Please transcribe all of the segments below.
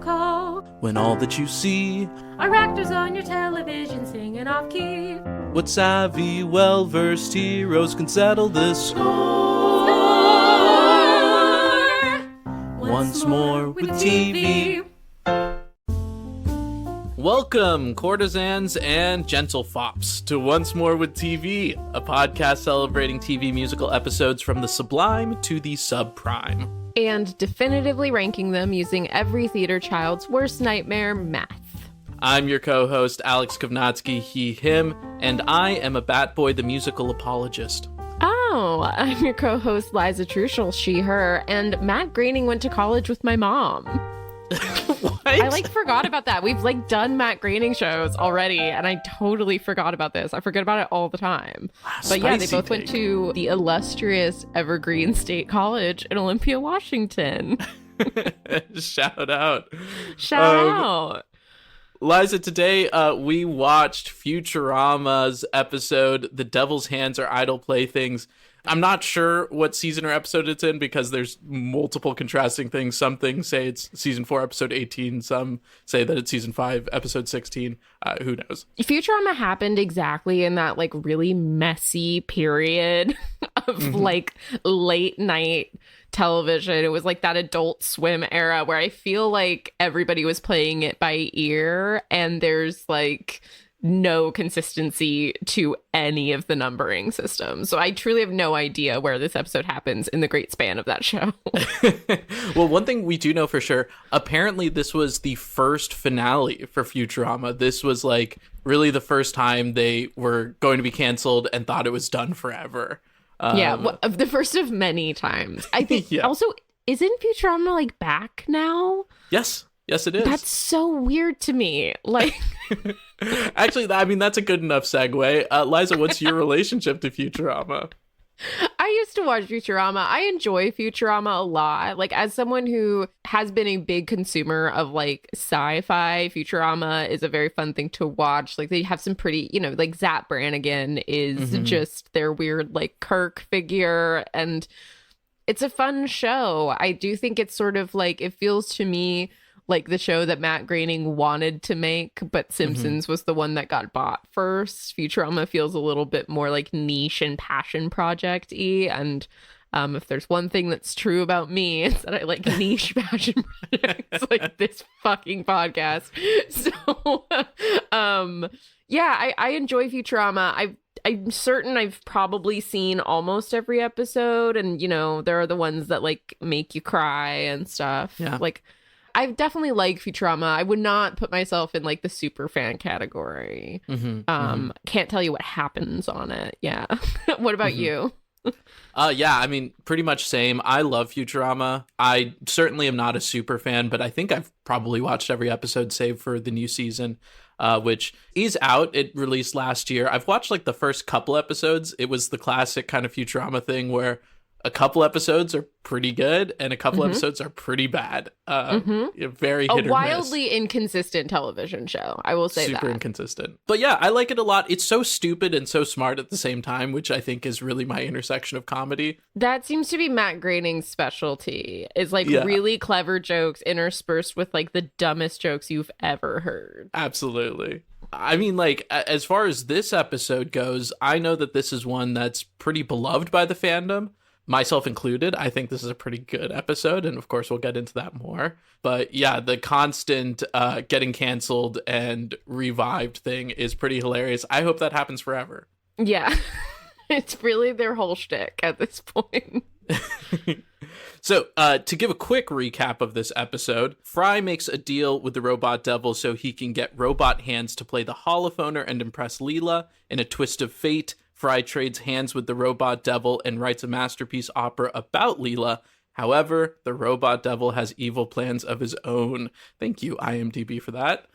call. When all that you see are actors on your television singing off key. What savvy, well-versed heroes can settle this score? Once more with TV. Welcome, courtesans and Gentlefops, to Once More with TV, a podcast celebrating TV musical episodes from the sublime to the subprime. And definitively ranking them using every theater child's worst nightmare, math. I'm your co-host, Alex Kovnatsky, he, him, and I am a Bat Boy the musical apologist. Oh, I'm your co-host, Liza Truschel, she, her, and Matt Groening went to college with my mom. What? I forgot about that. We've done Matt Groening shows already, and I totally forgot about this. I forget about it all the time. But yeah, they both went to the illustrious Evergreen State College in Olympia, Washington. Shout out. Shout out. Liza, today we watched Futurama's episode, The Devil's Hands Are Idle Playthings. I'm not sure what season or episode it's in because there's multiple contrasting things. Some things say it's season 4, episode 18. Some say that it's season 5, episode 16. Who knows? Futurama happened exactly in that really messy period of late night television. It was that Adult Swim era where I feel like everybody was playing it by ear, and there's no consistency to any of the numbering systems. So I truly have no idea where this episode happens in the great span of that show. Well, one thing we do know for sure, apparently this was the first finale for Futurama. This was really the first time they were going to be canceled and thought it was done forever. The first of many times. I think also, isn't Futurama back now? Yes, it is. That's so weird to me. Actually, that's a good enough segue. Liza, what's your relationship to Futurama? I used to watch Futurama. I enjoy Futurama a lot. As someone who has been a big consumer of sci-fi, Futurama is a very fun thing to watch. They have some pretty, Zap Brannigan is just their weird Kirk figure, and it's a fun show. I do think it's sort of it feels to me the show that Matt Groening wanted to make, but Simpsons was the one that got bought first. Futurama feels a little bit more niche and passion project-y, and if there's one thing that's true about me, it's that I like niche passion projects like this fucking podcast. So, I enjoy Futurama. I'm certain I've probably seen almost every episode, and there are the ones that make you cry and stuff. Yeah. I definitely like Futurama. I would not put myself in the super fan category. Can't tell you what happens on it. Yeah. What about you? Pretty much same. I love Futurama. I certainly am not a super fan, but I think I've probably watched every episode save for the new season, which is out. It released last year. I've watched the first couple episodes. It was the classic kind of Futurama thing where a couple episodes are pretty good and a couple episodes are pretty bad. Very hit or miss. A wildly inconsistent television show, I will say. Super inconsistent. But yeah, I like it a lot. It's so stupid and so smart at the same time, which I think is really my intersection of comedy. That seems to be Matt Groening's specialty, is really clever jokes interspersed with the dumbest jokes you've ever heard. Absolutely. As far as this episode goes, I know that this is one that's pretty beloved by the fandom. Myself included. I think this is a pretty good episode, and of course we'll get into that more. But yeah, the constant getting canceled and revived thing is pretty hilarious. I hope that happens forever. Yeah. It's really their whole shtick at this point. So, to give a quick recap of this episode, Fry makes a deal with the robot devil so he can get robot hands to play the holophoner and impress Leela. In a twist of fate, Fry trades hands with the robot devil and writes a masterpiece opera about Leela. However, the robot devil has evil plans of his own. Thank you, IMDb, for that.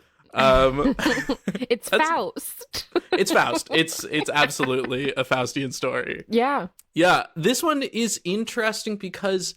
It's Faust. It's Faust. It's absolutely a Faustian story. Yeah. Yeah, this one is interesting because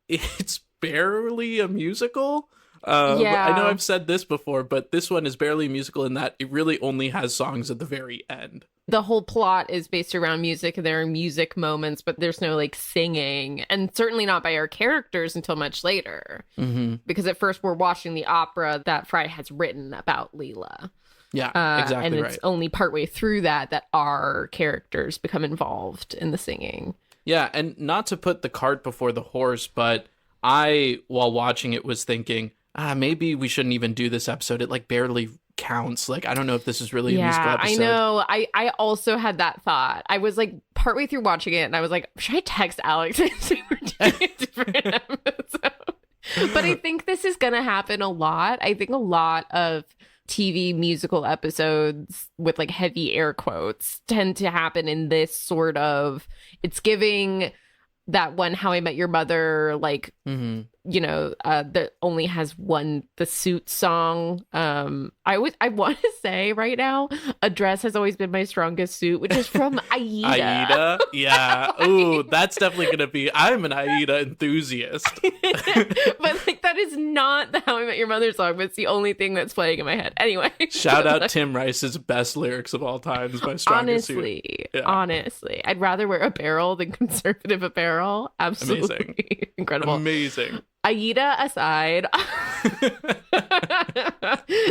it's barely a musical. I know I've said this before, but this one is barely a musical in that it really only has songs at the very end. The whole plot is based around music. There are music moments, but there's no like singing, and certainly not by our characters until much later. Mm-hmm. Because at first we're watching the opera that Fry has written about Leela. Yeah, exactly. And it's only partway through that our characters become involved in the singing. Yeah, and not to put the cart before the horse, but I, while watching it, was thinking, maybe we shouldn't even do this episode. It like barely counts. Like, I don't know if this is really a musical episode. I know. I also had that thought. I was like partway through watching it and I was like, should I text Alex and say we're doing a different episode? But I think this is going to happen a lot. I think a lot of TV musical episodes with like heavy air quotes tend to happen in this sort of, it's giving that one How I Met Your Mother, like, that only has the suit song. I want to say right now, a dress has always been my strongest suit, which is from Aida. Aida? Yeah. Ooh, that's definitely going to be, I'm an Aida enthusiast. But like, that is not the How I Met Your Mother song, but it's the only thing that's playing in my head. Anyway. Shout out Tim Rice's best lyrics of all time is my strongest suit. Honestly, I'd rather wear a barrel than conservative apparel. Absolutely. Amazing. Incredible. Amazing. Aida aside,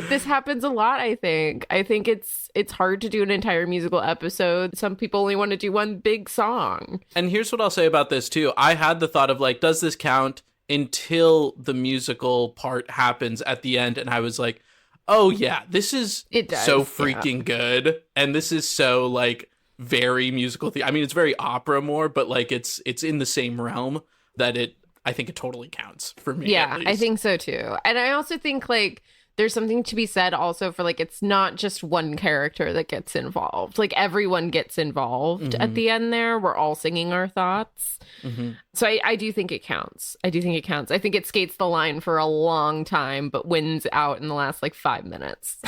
this happens a lot, I think. I think it's hard to do an entire musical episode. Some people only want to do one big song. And here's what I'll say about this, too. I had the thought of, like, does this count until the musical part happens at the end? And I was like, oh, yeah, this is so freaking good. And this is so, like, very musical. I mean, it's very opera more, but, like, it's in the same realm that I think it totally counts for me. Yeah, I think so too. And I also think like there's something to be said also for like, it's not just one character that gets involved. Like everyone gets involved at the end there. We're all singing our thoughts. Mm-hmm. So I do think it counts. I think it skates the line for a long time, but wins out in the last like 5 minutes.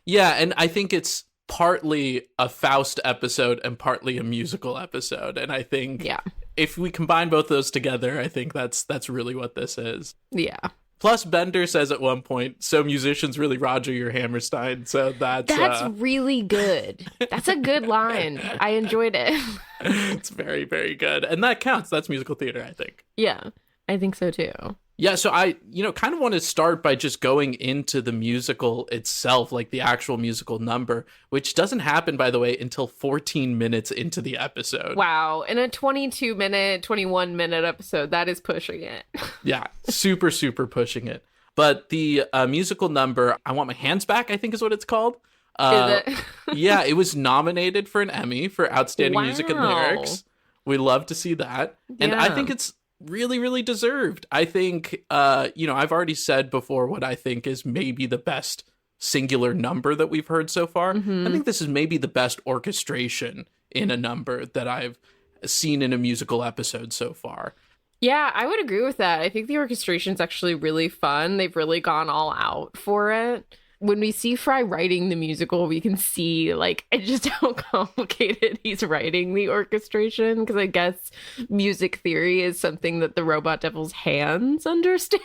Yeah, and I think it's partly a Faust episode and partly a musical episode. And I think if we combine both those together, I think that's really what this is. Yeah. Plus, Bender says at one point, so musicians really Roger your Hammerstein. So that's really good. That's a good line. I enjoyed it. It's very, very good. And that counts. That's musical theater, I think. Yeah, I think so too. Yeah, so I, kind of want to start by just going into the musical itself, like the actual musical number, which doesn't happen, by the way, until 14 minutes into the episode. Wow. In a 22-minute, 21-minute episode, that is pushing it. Yeah, super, super pushing it. But the musical number, I Want My Hands Back, I think is what it's called. Is it? Yeah, it was nominated for an Emmy for Outstanding Music and Lyrics. We love to see that. And I think it's really, really deserved. I think, I've already said before what I think is maybe the best singular number that we've heard so far. Mm-hmm. I think this is maybe the best orchestration in a number that I've seen in a musical episode so far. Yeah, I would agree with that. I think the orchestration's actually really fun. They've really gone all out for it. When we see Fry writing the musical, we can see like just how complicated he's writing the orchestration, because I guess music theory is something that the Robot Devil's hands understand.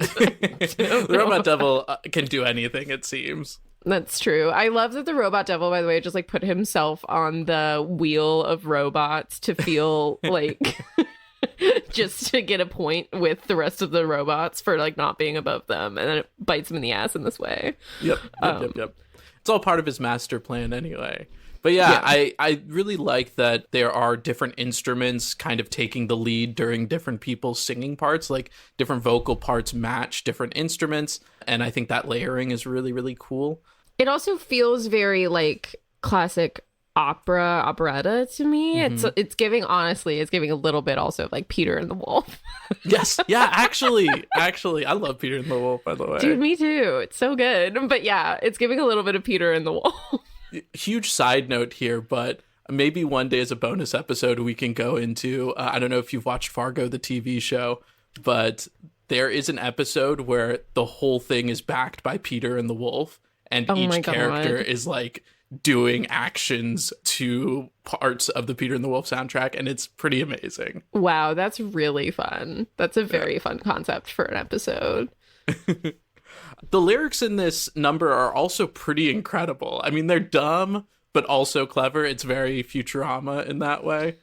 The Robot Devil can do anything, it seems. That's true. I love that the Robot Devil, by the way, just like put himself on the wheel of robots to feel like just to get a point with the rest of the robots for like not being above them, and then it bites him in the ass in this way. Yep. It's all part of his master plan anyway. But yeah. I really like that there are different instruments kind of taking the lead during different people's singing parts, like different vocal parts match different instruments, and I think that layering is really, really cool. It also feels very like classic operetta to me. Mm-hmm. It's giving a little bit also of like Peter and the Wolf. Yes. Yeah, actually I love Peter and the Wolf, by the way. Dude, me too. It's so good. But yeah, it's giving a little bit of Peter and the Wolf. Huge side note here, but maybe one day as a bonus episode we can go into I don't know if you've watched Fargo, the TV show, but there is an episode where the whole thing is backed by Peter and the Wolf, and each character is like doing actions to parts of the Peter and the Wolf soundtrack, and it's pretty amazing. Wow, that's really fun. That's a very fun concept for an episode. The lyrics in this number are also pretty incredible. I mean, they're dumb, but also clever. It's very Futurama in that way.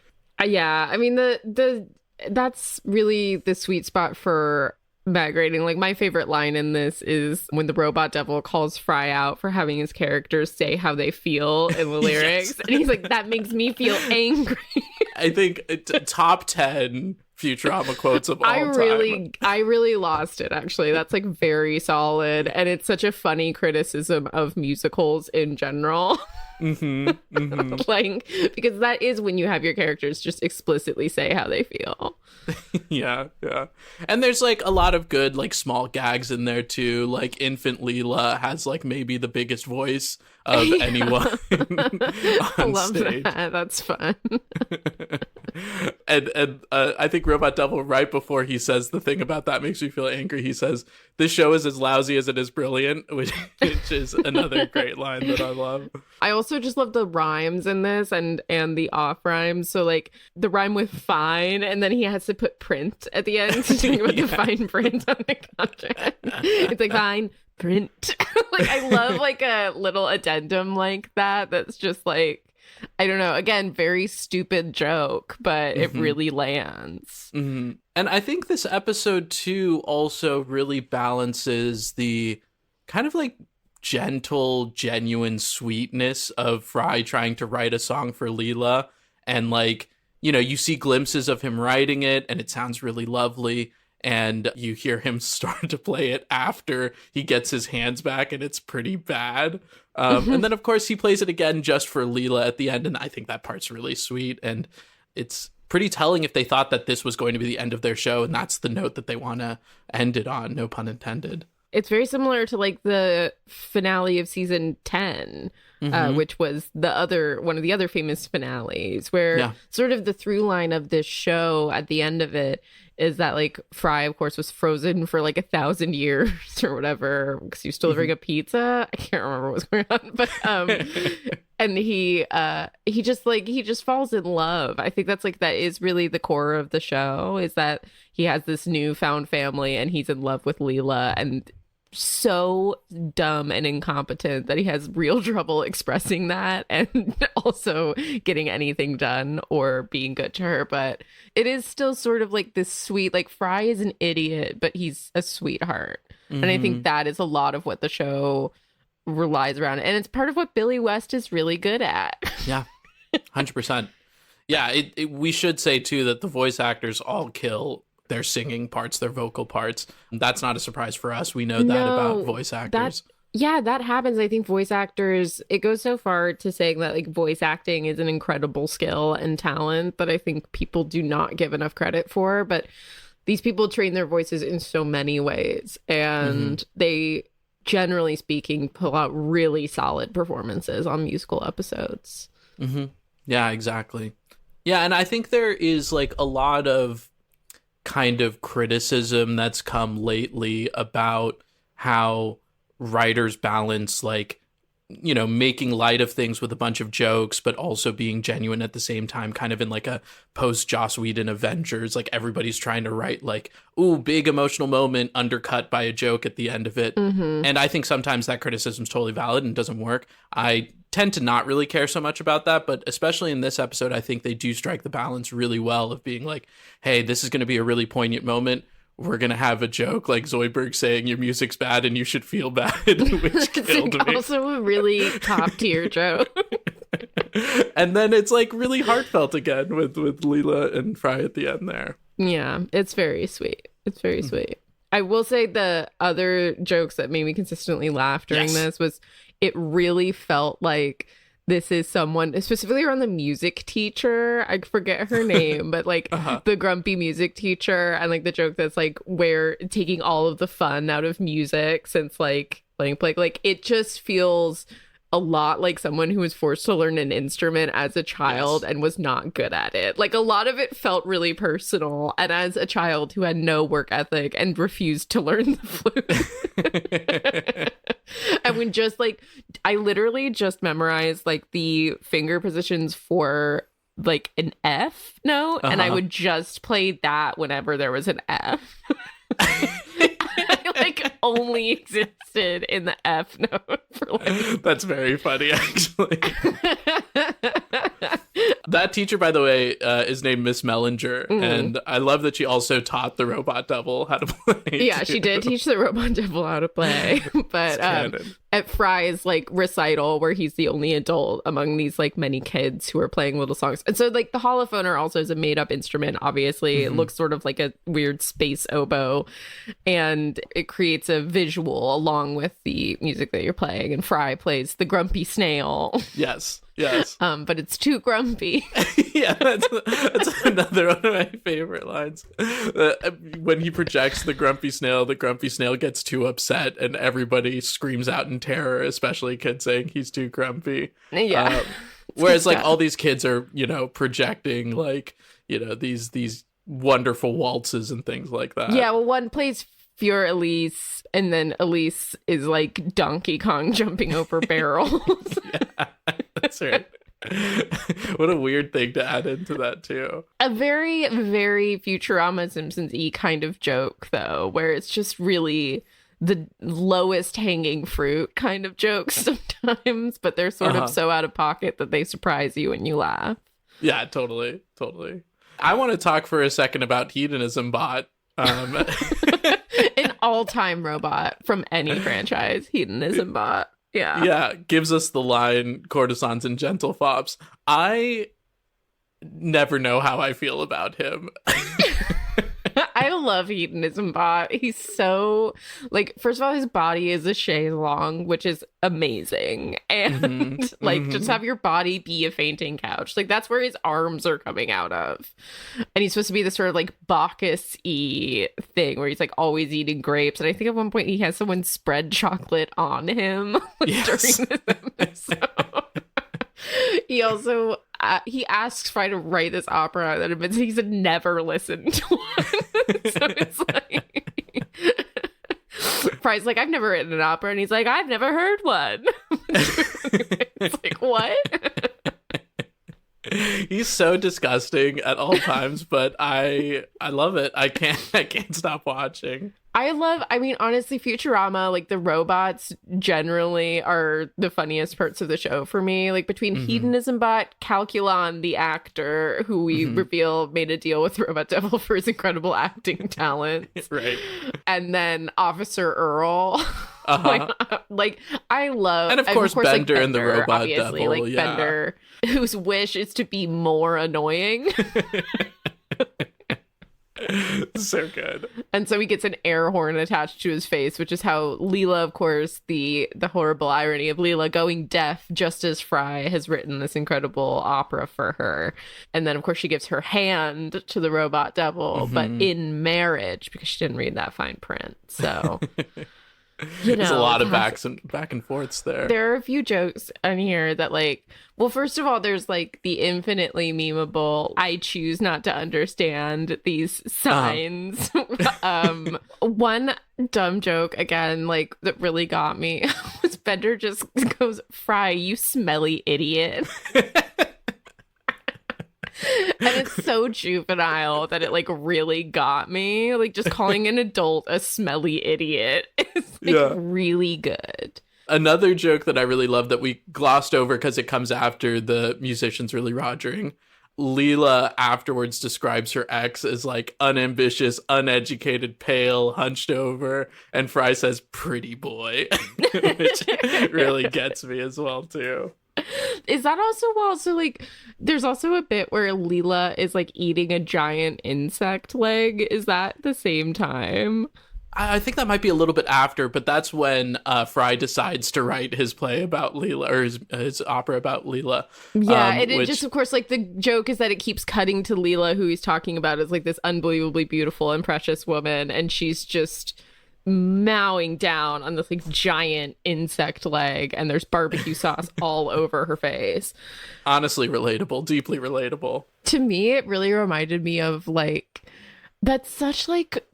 Yeah, I mean, the that's really the sweet spot for bag rating. Like, my favorite line in this is when the robot devil calls Fry out for having his characters say how they feel in the lyrics. Yes. And he's like, that makes me feel angry. I think top 10 Futurama quotes of all time. I really lost it, actually. That's like very solid. And it's such a funny criticism of musicals in general. Like, because that is when you have your characters just explicitly say how they feel. Yeah. And there's like a lot of good like small gags in there too. Like infant Leela has like maybe the biggest voice of anyone on Love stage. that. That's fun. And I think Robot Devil, right before he says the thing about that makes me feel angry, he says, "This show is as lousy as it is brilliant," which is another great line that I love. I also just love the rhymes in this and the off rhymes. So like the rhyme with fine, and then he has to put print at the end to think about the fine print on the contract. It's like fine print. Like, I love like a little addendum like that. That's just like, I don't know. Again, very stupid joke, but it really lands. And I think this episode too also really balances the kind of like gentle, genuine sweetness of Fry trying to write a song for Leela. And like, you know, you see glimpses of him writing it and it sounds really lovely. And you hear him start to play it after he gets his hands back, and it's pretty bad. And then, of course, he plays it again just for Leela at the end, and I think that part's really sweet. And it's pretty telling if they thought that this was going to be the end of their show, and that's the note that they want to end it on, no pun intended. It's very similar to like the finale of season 10, which was one of the other famous finales, where sort of the through line of this show at the end of it is that like Fry, of course, was frozen for like 1,000 years or whatever because he was delivering a pizza. I can't remember what was going on, but and he just falls in love. I think that's like, that is really the core of the show, is that he has this newfound family and he's in love with Leela, and so dumb and incompetent that he has real trouble expressing that and also getting anything done or being good to her. But it is still sort of like this sweet, like Fry is an idiot, but he's a sweetheart. And I think that is a lot of what the show relies around. And it's part of what Billy West is really good at. Yeah, 100%. Yeah, we should say too that the voice actors all kill their singing parts, their vocal parts. That's not a surprise for us. We know that about voice actors. That happens. I think voice actors, it goes so far to saying that like voice acting is an incredible skill and talent that I think people do not give enough credit for. But these people train their voices in so many ways, and they, generally speaking, pull out really solid performances on musical episodes. Yeah, exactly. Yeah, and I think there is like a lot of kind of criticism that's come lately about how writers balance like, you know, making light of things with a bunch of jokes, but also being genuine at the same time, kind of in like a post Joss Whedon Avengers, like everybody's trying to write like, ooh, big emotional moment undercut by a joke at the end of it. And I think sometimes that criticism is totally valid and doesn't work. I tend to not really care so much about that, but especially in this episode, I think they do strike the balance really well of being like, hey, this is going to be a really poignant moment. We're going to have a joke like Zoidberg saying your music's bad and you should feel bad, which killed me. Also a really top tier joke. And then it's like really heartfelt again with Leela and Fry at the end there. Yeah, it's very sweet. It's very sweet. I will say the other jokes that made me consistently laugh during this was, it really felt like this is someone, specifically around the music teacher. I forget her name, but like the grumpy music teacher, and like the joke that's like, we're taking all of the fun out of music since like playing play. Like, it just feels a lot like someone who was forced to learn an instrument as a child and was not good at it. Like, a lot of it felt really personal, and as a child who had no work ethic and refused to learn the flute. And when just like, I literally just memorized like the finger positions for like an F note, and I would just play that whenever there was an F. I like only existed in the F note for like That's very funny, actually. That teacher, by the way, is named Miss Mellinger, and I love that she also taught the robot devil how to play. Yeah, she did teach the robot devil how to play. But at Fry's like recital, where he's the only adult among these like many kids who are playing little songs, and so like the holophoner also is a made-up instrument. Obviously, it looks sort of like a weird space oboe, and it creates a visual along with the music that you're playing. And Fry plays the grumpy snail. Yes. But it's too grumpy. Yeah, that's another one of my favorite lines. When he projects the grumpy snail gets too upset, and everybody screams out in terror, especially kids saying he's too grumpy. Yeah. Whereas like all these kids are, projecting like, these wonderful waltzes and things like that. Yeah, well, one plays Fior Elise, and then Elise is like Donkey Kong jumping over barrels. Yeah, that's right. What a weird thing to add into that too. A very, very Futurama Simpsons-y kind of joke, though, where it's just really the lowest hanging fruit kind of jokes sometimes, but they're sort of so out of pocket that they surprise you and you laugh. Yeah, totally. I want to talk for a second about Hedonism Bot. An all-time robot from any franchise, Hedonism Bot. Yeah, gives us the line, courtesans and gentlefops. I never know how I feel about him. I love Hedonism Bot. He's so, like, first of all, his body is a chaise longue, which is amazing. And, just have your body be a fainting couch. Like, that's where his arms are coming out of. And he's supposed to be this sort of, like, Bacchus-y thing where he's, like, always eating grapes. And I think at one point he has someone spread chocolate on him during this episode. He also he asks Fry to write this opera that admits he's never listened to one. So it's like Fry's like, I've never written an opera, and he's like, I've never heard one. It's like, what? He's so disgusting at all times, but I love it. I can't stop watching. I mean, honestly, Futurama, like the robots generally are the funniest parts of the show for me. Like between Hedonism Bot, Calculon, the actor, who we reveal made a deal with Robot Devil for his incredible acting talent. Right. And then Officer Earl. like I love, and of course Bender, like, Bender and the Robot Devil. Like Bender, whose wish is to be more annoying. So good. And so he gets an air horn attached to his face, which is how Leela, of course, the horrible irony of Leela going deaf just as Fry has written this incredible opera for her. And then, of course, she gives her hand to the Robot Devil, but in marriage, because she didn't read that fine print. So... There's a lot of back and forths there. There are a few jokes on here that, like, well, first of all, there's like the infinitely memeable I choose not to understand these signs. One dumb joke again, like, that really got me was Bender just goes, Fry, you smelly idiot. And it's so juvenile that it like really got me. Like just calling an adult a smelly idiot is like really good. Another joke that I really love that we glossed over because it comes after the musicians really rogering. Leela afterwards describes her ex as like unambitious, uneducated, pale, hunched over, and Fry says pretty boy, which really gets me as well too. Is that also like there's also a bit where Leela is like eating a giant insect leg? Is that the same time? I think that might be a little bit after, but that's when Fry decides to write his play about Leela, or his opera about Leela. Yeah, and it just, of course, like the joke is that it keeps cutting to Leela, who he's talking about as like this unbelievably beautiful and precious woman, and she's just mowing down on this like giant insect leg, and there's barbecue sauce all over her face. Honestly relatable, deeply relatable. To me, it really reminded me of like, that's such like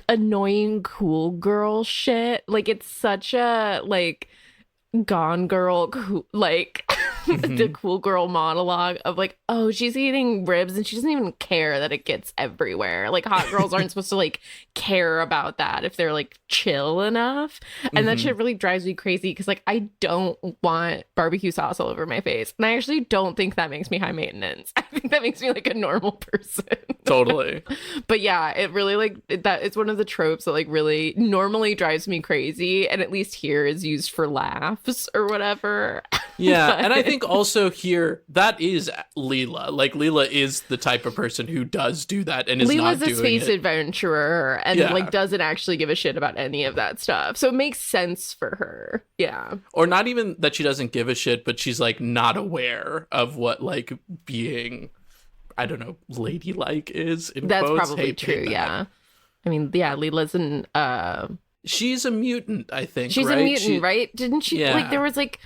annoying cool girl shit. Like it's such a like Gone Girl like the cool girl monologue of like, oh, she's eating ribs and she doesn't even care that it gets everywhere. Like hot girls aren't supposed to like care about that if they're like chill enough. And that shit really drives me crazy because like I don't want barbecue sauce all over my face. And I actually don't think that makes me high maintenance. I think that makes me like a normal person. Totally. But yeah, it really like that it's one of the tropes that like really normally drives me crazy, and at least here is used for laughs or whatever. Yeah, and I think also here that is Leela. Like Leela is the type of person who does do that and is not doing Leela's a space adventurer and like doesn't actually give a shit about any of that stuff. So it makes sense for her. Yeah. Or not even that she doesn't give a shit, but she's like not aware of what like being, I don't know, ladylike is. That's quotes. probably true. Yeah. I mean, yeah, Leela's she's a mutant, I think. She's a mutant, right? Didn't she? Yeah. Like there was like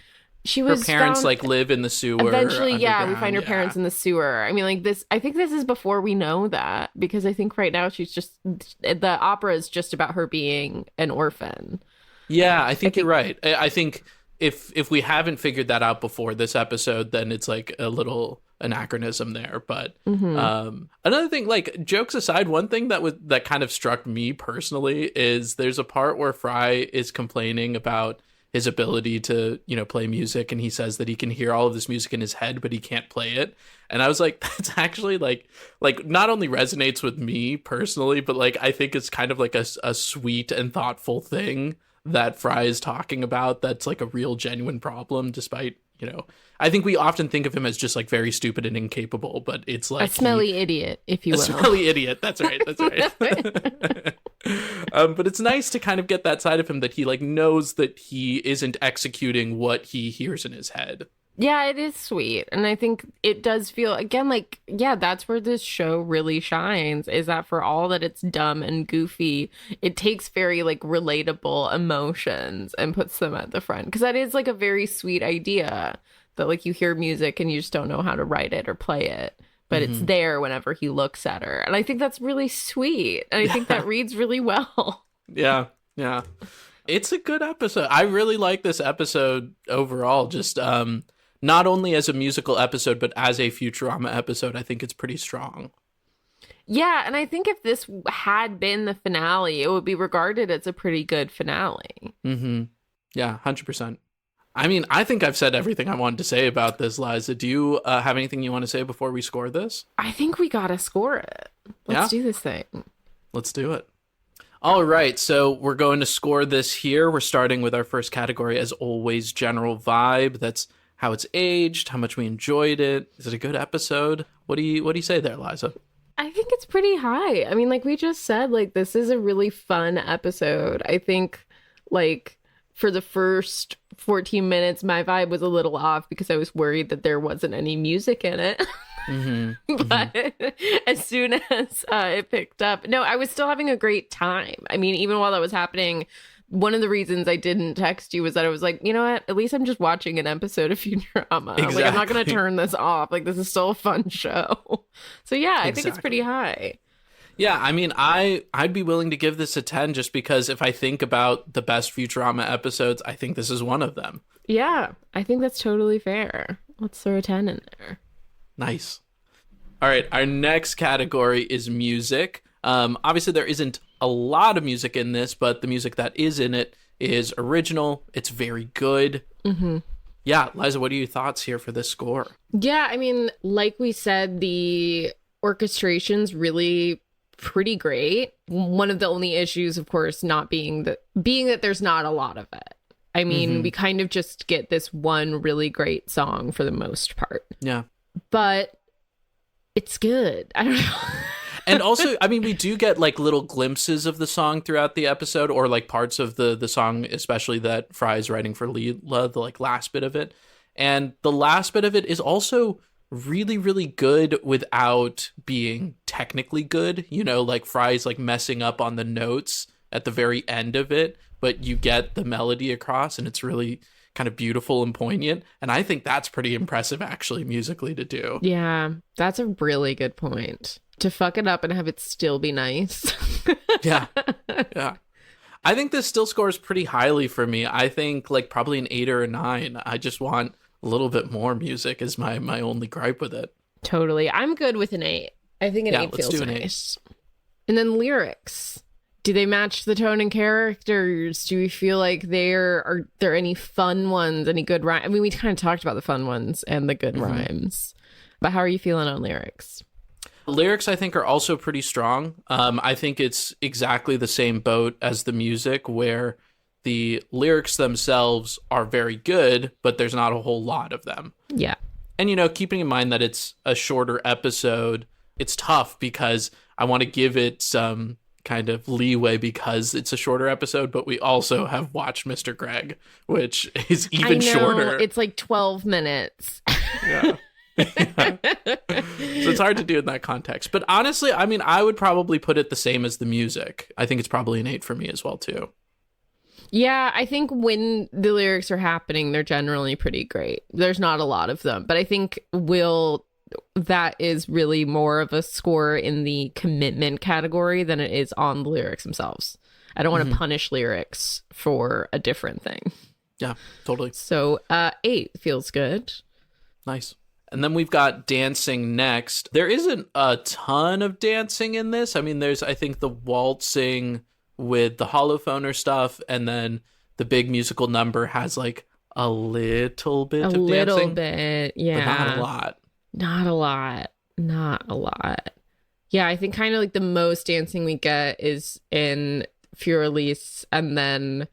she was her parents found, like live in the sewer. Eventually, yeah, we find her parents in the sewer. I mean, like this. I think this is before we know that because I think right now she's just the opera is just about her being an orphan. Yeah, I think you're right. I think if we haven't figured that out before this episode, then it's like a little anachronism there. But another thing, like jokes aside, one thing that kind of struck me personally is there's a part where Fry is complaining about his ability to, you know, play music, and he says that he can hear all of this music in his head, but he can't play it. And I was like, that's actually like not only resonates with me personally, but like I think it's kind of like a sweet and thoughtful thing that Fry is talking about. That's like a real genuine problem, despite, you know, I think we often think of him as just like very stupid and incapable, but it's like a smelly idiot, if you will. A smelly idiot. That's right. That's right. But it's nice to kind of get that side of him that he like knows that he isn't executing what he hears in his head. Yeah, it is sweet. And I think it does feel, again, like, yeah, that's where this show really shines, is that for all that it's dumb and goofy, it takes very, like, relatable emotions and puts them at the front. Because that is, like, a very sweet idea that, like, you hear music and you just don't know how to write it or play it. But it's there whenever he looks at her. And I think that's really sweet. And I think that reads really well. Yeah, yeah. It's a good episode. I really like this episode overall. Just not only as a musical episode, but as a Futurama episode, I think it's pretty strong. Yeah, and I think if this had been the finale, it would be regarded as a pretty good finale. Mm-hmm. Yeah, 100%. I mean, I think I've said everything I wanted to say about this, Liza. Do you have anything you want to say before we score this? I think we gotta score it. Let's do this thing. Let's do it. All right, so we're going to score this here. We're starting with our first category, as always, general vibe. That's how it's aged, how much we enjoyed it. Is it a good episode? What do you say there, Liza? I think it's pretty high. I mean, like we just said, like this is a really fun episode. I think, like, for the first 14 minutes, my vibe was a little off because I was worried that there wasn't any music in it. But as soon as it picked up, no, I was still having a great time. I mean, even while that was happening, one of the reasons I didn't text you was that I was like, you know what? At least I'm just watching an episode of Futurama. Exactly. Like, I'm not going to turn this off. Like, this is still a fun show. So yeah, I think it's pretty high. Yeah, I mean, I'd be willing to give this a 10 just because if I think about the best Futurama episodes, I think this is one of them. Yeah, I think that's totally fair. Let's throw a 10 in there. Nice. All right, our next category is music. Obviously, there isn't a lot of music in this, but the music that is in it is original. It's very good. Yeah, Liza, what are your thoughts here for this score? Yeah, I mean, like we said, the orchestration's really pretty great. One of the only issues, of course, not being that there's not a lot of it. I mean, we kind of just get this one really great song for the most part. Yeah. But it's good. I don't know. And also, I mean, we do get like little glimpses of the song throughout the episode, or like parts of the song, especially that Fry is writing for Leela, the like last bit of it. And the last bit of it is also really, really good without being technically good. You know, like Fry's like messing up on the notes at the very end of it, but you get the melody across and it's really kind of beautiful and poignant. And I think that's pretty impressive actually musically to do. Yeah, that's a really good point. To fuck it up and have it still be nice. Yeah. I think this still scores pretty highly for me. I think like probably an 8 or a 9. I just want a little bit more music is my only gripe with it. Totally. I'm good with an 8. I think an 8 let's feels do an 8. nice. And then lyrics. Do they match the tone and characters? Do we feel like are there any fun ones, any good rhymes? I mean, we kind of talked about the fun ones and the good rhymes. But how are you feeling on lyrics? Lyrics, I think, are also pretty strong. I think it's exactly the same boat as the music, where the lyrics themselves are very good, but there's not a whole lot of them. Yeah. And, keeping in mind that it's a shorter episode, it's tough because I want to give it some kind of leeway because it's a shorter episode, but we also have watched Mr. Greg, which is even shorter. It's like 12 minutes. Yeah. So it's hard to do in that context. But honestly, I mean, I would probably put it the same as the music. I think it's probably an 8 for me as well, too. Yeah, I think when the lyrics are happening, they're generally pretty great. There's not a lot of them, but I think that is really more of a score in the commitment category than it is on the lyrics themselves. I don't want to punish lyrics for a different thing. Yeah, totally. So 8 feels good. Nice. And then we've got dancing next. There isn't a ton of dancing in this. I mean, there's, I think, the waltzing with the holophoner stuff, and then the big musical number has like a little bit of dancing. A little bit, yeah. But not a lot. Not a lot. Yeah, I think kind of like the most dancing we get is in Furelise, and then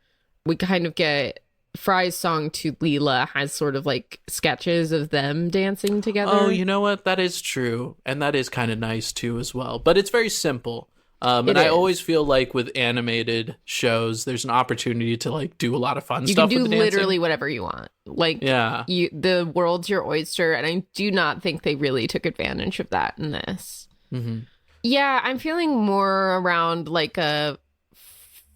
we kind of get Fry's song to Leela has sort of like sketches of them dancing together. Oh, you know what? That is true. And that is kind of nice too as well. But it's very simple. And I always feel like with animated shows, there's an opportunity to like do a lot of fun stuff. You can do literally whatever you want. Like, the world's your oyster. And I do not think they really took advantage of that in this. Mm-hmm. Yeah, I'm feeling more around like a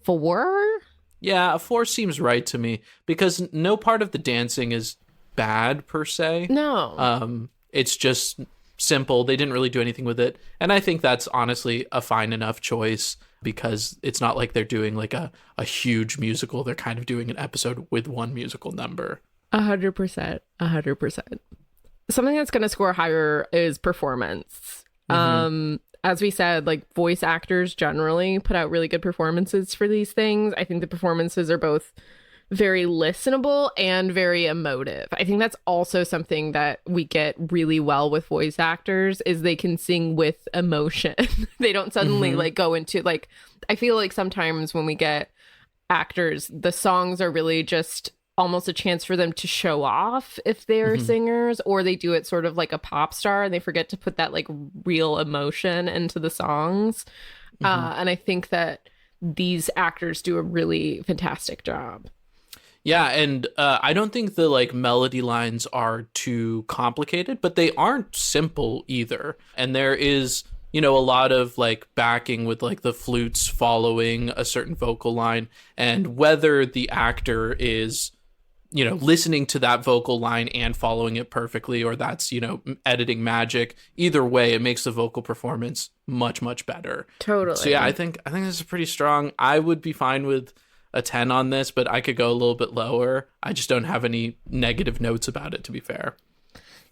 4. Yeah, a 4 seems right to me because no part of the dancing is bad per se. No. It's just simple. They didn't really do anything with it. And I think that's honestly a fine enough choice because it's not like they're doing like a huge musical. They're kind of doing an episode with one musical number. 100%. 100%. Something that's going to score higher is performance. As we said, like voice actors generally put out really good performances for these things. I think the performances are both very listenable and very emotive. I think that's also something that we get really well with voice actors is they can sing with emotion. They don't suddenly like go into like, I feel like sometimes when we get actors, the songs are really just almost a chance for them to show off if they're singers, or they do it sort of like a pop star and they forget to put that like real emotion into the songs. And I think that these actors do a really fantastic job. Yeah, and I don't think the like melody lines are too complicated, but they aren't simple either. And there is, a lot of like backing with like the flutes following a certain vocal line, and whether the actor is listening to that vocal line and following it perfectly, or that's, editing magic. Either way, it makes the vocal performance much, much better. Totally. So yeah, I think this is pretty strong. I would be fine with a 10 on this, but I could go a little bit lower. I just don't have any negative notes about it, to be fair.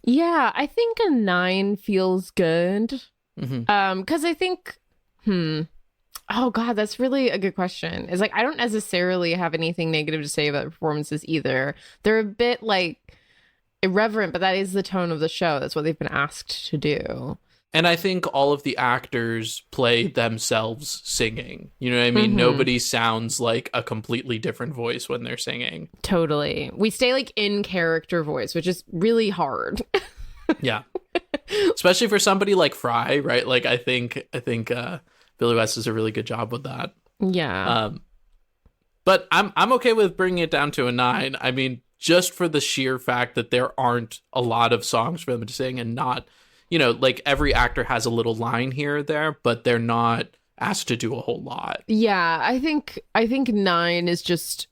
Yeah, I think a 9 feels good. Because I think, oh God, that's really a good question. It's like, I don't necessarily have anything negative to say about the performances either. They're a bit like irreverent, but that is the tone of the show. That's what they've been asked to do. And I think all of the actors play themselves singing. You know what I mean? Nobody sounds like a completely different voice when they're singing. Totally. We stay like in character voice, which is really hard. Yeah. Especially for somebody like Fry, right? Like I think Billy West does a really good job with that. Yeah. But I'm okay with bringing it down to a 9. I mean, just for the sheer fact that there aren't a lot of songs for them to sing and not, like every actor has a little line here or there, but they're not asked to do a whole lot. Yeah, I think 9 is just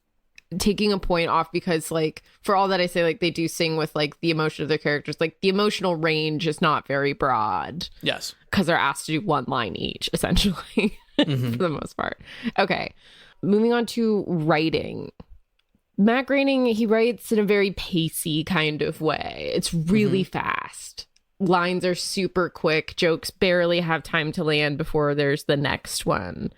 taking a point off because like for all that I say, like they do sing with like the emotion of their characters, like the emotional range is not very broad. Yes. Because they're asked to do one line each, essentially, for the most part. Okay. Moving on to writing. Matt Groening, he writes in a very pacey kind of way. It's really fast. Lines are super quick. Jokes barely have time to land before there's the next one.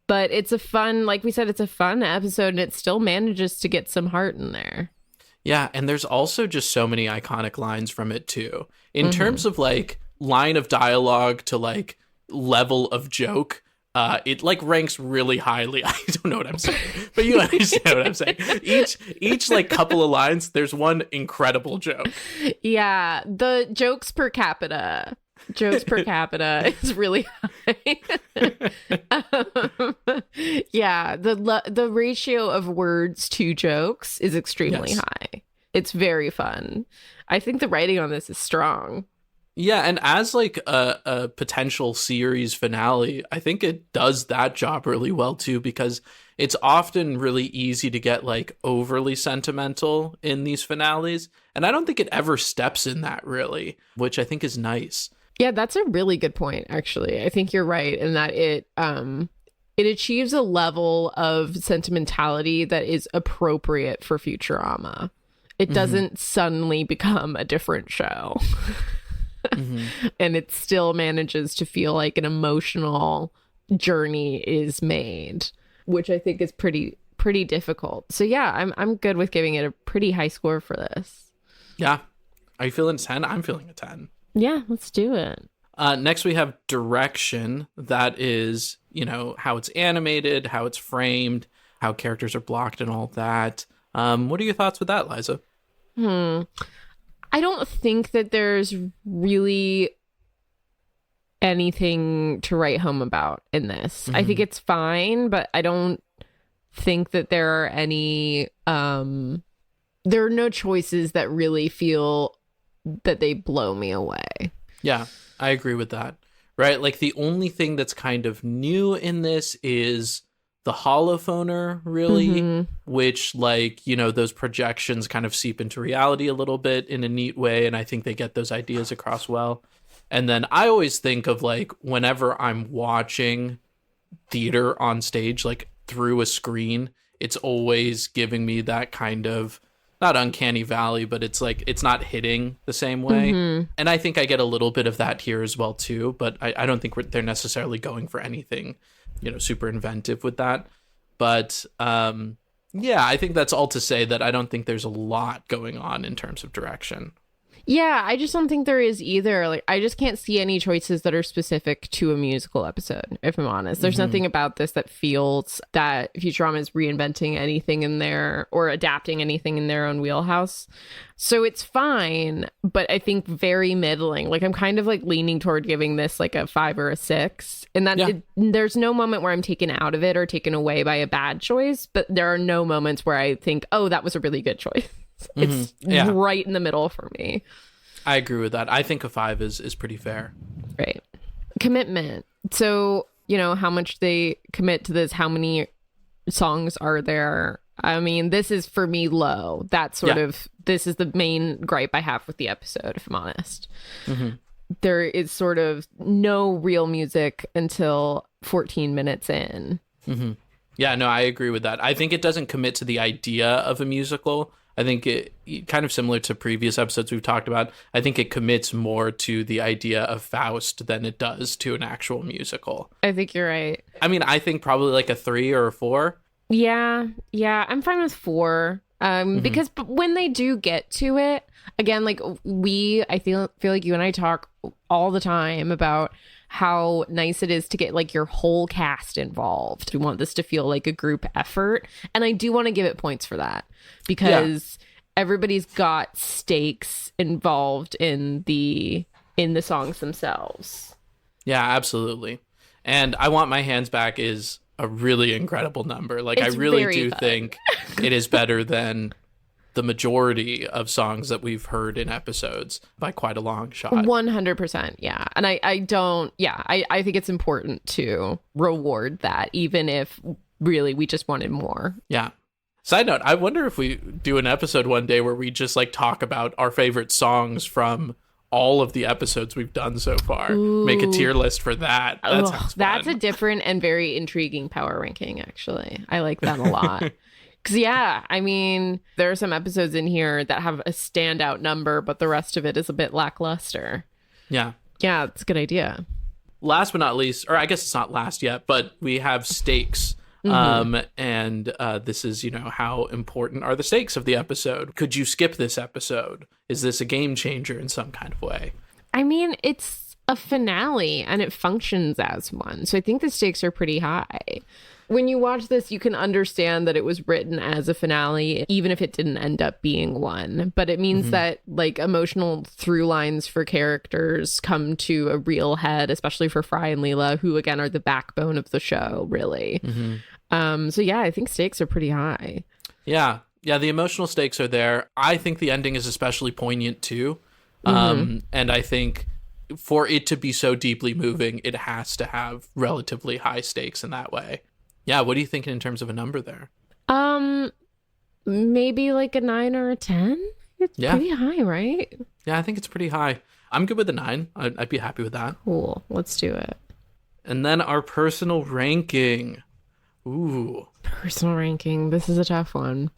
But it's a fun, like we said, it's a fun episode, and it still manages to get some heart in there. Yeah, and there's also just so many iconic lines from it too. In terms of like line of dialogue to like level of joke, it like ranks really highly. I don't know what I'm saying, but you understand what I'm saying. Each like couple of lines, there's one incredible joke. Yeah, the jokes per capita is really high. Yeah, the ratio of words to jokes is extremely high. It's very fun. I think the writing on this is strong. Yeah, and as like a potential series finale, I think it does that job really well too, because it's often really easy to get like overly sentimental in these finales, and I don't think it ever steps in that really, which I think is nice. Yeah, that's a really good point, actually. I think you're right in that it achieves a level of sentimentality that is appropriate for Futurama. It doesn't suddenly become a different show. And it still manages to feel like an emotional journey is made, which I think is pretty difficult. So yeah, I'm good with giving it a pretty high score for this. Yeah. Are you feeling 10? I'm feeling a 10. Yeah, let's do it. Next we have direction. That is, you know, how it's animated, how it's framed, how characters are blocked and all that. What are your thoughts with that, Liza? I don't think that there's really anything to write home about in this. I think it's fine, but I don't think that there are any there are no choices that really feel that they blow me away. Yeah, I agree with that. Right? Like the only thing that's kind of new in this is the holophoner, really, which, like, you know, those projections kind of seep into reality a little bit in a neat way, and I think they get those ideas across well. And then I always think of, like, whenever I'm watching theater on stage, like, through a screen, it's always giving me that kind of, not uncanny valley, but it's like, it's not hitting the same way. And I think I get a little bit of that here as well, too, but I don't think they're necessarily going for anything, you know, super inventive with that. But yeah, I think that's all to say that I don't think there's a lot going on in terms of direction. Yeah, I just don't think there is either. Like, I just can't see any choices that are specific to a musical episode, if I'm honest. There's nothing about this that feels that Futurama is reinventing anything in there or adapting anything in their own wheelhouse. So it's fine, but I think very middling. Like, I'm kind of like leaning toward giving this like a 5 or a 6. And that there's no moment where I'm taken out of it or taken away by a bad choice, but there are no moments where I think, oh, that was a really good choice. It's right in the middle for me. I agree with that. I think a 5 is pretty fair. Right. Commitment. So, you know, how much they commit to this, how many songs are there? I mean, this is for me low. That's sort of, this is the main gripe I have with the episode, if I'm honest. There is sort of no real music until 14 minutes in. Yeah, no, I agree with that. I think it doesn't commit to the idea of a musical. I think it kind of similar to previous episodes we've talked about. I think it commits more to the idea of Faust than it does to an actual musical. I think you're right. I mean, I think probably like a 3 or a 4. Yeah, I'm fine with 4. Because when they do get to it, again, like I feel like you and I talk all the time about how nice it is to get like your whole cast involved. We want this to feel like a group effort. And I do want to give it points for that because everybody's got stakes involved in the songs themselves. Yeah, absolutely. And I Want My Hands Back is a really incredible number. Like, it's I really do think it is better than the majority of songs that we've heard in episodes by quite a long shot. 100%. Yeah. And I think it's important to reward that, even if really we just wanted more. Yeah. Side note, I wonder if we do an episode one day where we just like talk about our favorite songs from all of the episodes we've done so far. Ooh. Make a tier list for that. Sounds fun. That's a different and very intriguing power ranking, actually. I like that a lot. Because, yeah, I mean, there are some episodes in here that have a standout number, but the rest of it is a bit lackluster. Yeah. Yeah, it's a good idea. Last but not least, or I guess it's not last yet, but we have stakes. And this is, how important are the stakes of the episode? Could you skip this episode? Is this a game changer in some kind of way? I mean, it's a finale and it functions as one. So I think the stakes are pretty high. When you watch this, you can understand that it was written as a finale, even if it didn't end up being one. But it means that like emotional through lines for characters come to a real head, especially for Fry and Leela, who again are the backbone of the show, really. So yeah, I think stakes are pretty high. Yeah, the emotional stakes are there. I think the ending is especially poignant too. And I think for it to be so deeply moving, it has to have relatively high stakes in that way. Yeah, what are you thinking in terms of a number there? Maybe like a 9 or a 10. It's pretty high, right? Yeah, I think it's pretty high. I'm good with a 9. I'd be happy with that. Cool. Let's do it. And then our personal ranking. Ooh. Personal ranking. This is a tough one.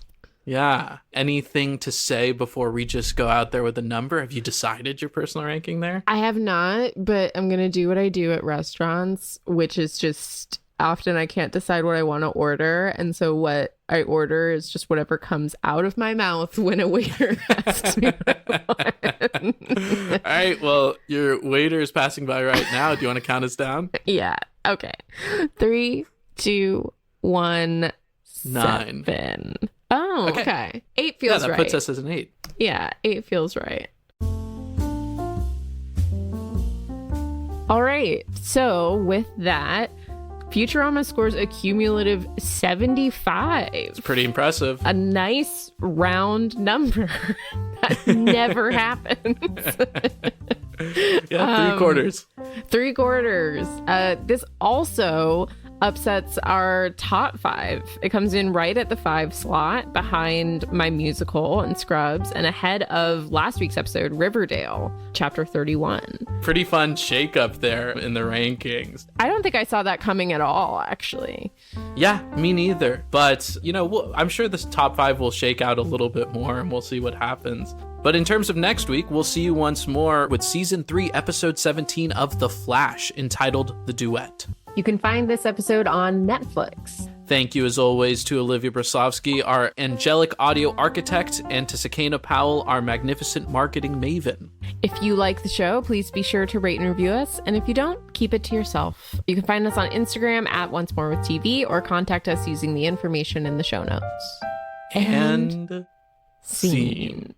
Yeah. Anything to say before we just go out there with a number? Have you decided your personal ranking there? I have not, but I'm going to do what I do at restaurants, which is just often I can't decide what I want to order. And so what I order is just whatever comes out of my mouth when a waiter asks me what I want. All right. Well, your waiter is passing by right now. Do you want to count us down? Yeah. Okay. 3, 2, 1, 9. 7. Oh, okay. 8 feels right. Yeah, that puts us as an 8. Yeah, 8 feels right. All right. So with that, Futurama scores a cumulative 75. It's pretty impressive. A nice round number. That never happens. Yeah, 3/4. 3/4. This also upsets our top 5. It comes in right at the 5 slot behind My Musical and Scrubs and ahead of last week's episode, Riverdale, chapter 31. Pretty fun shakeup there in the rankings. I don't think I saw that coming at all, actually. Yeah, me neither. But, I'm sure this top 5 will shake out a little bit more and we'll see what happens. But in terms of next week, we'll see you once more with Season 3, Episode 17 of The Flash, entitled The Duet. You can find this episode on Netflix. Thank you, as always, to Olivia Braslovsky, our angelic audio architect, and to Sakina Powell, our magnificent marketing maven. If you like the show, please be sure to rate and review us. And if you don't, keep it to yourself. You can find us on Instagram at Once More with TV or contact us using the information in the show notes. And scene.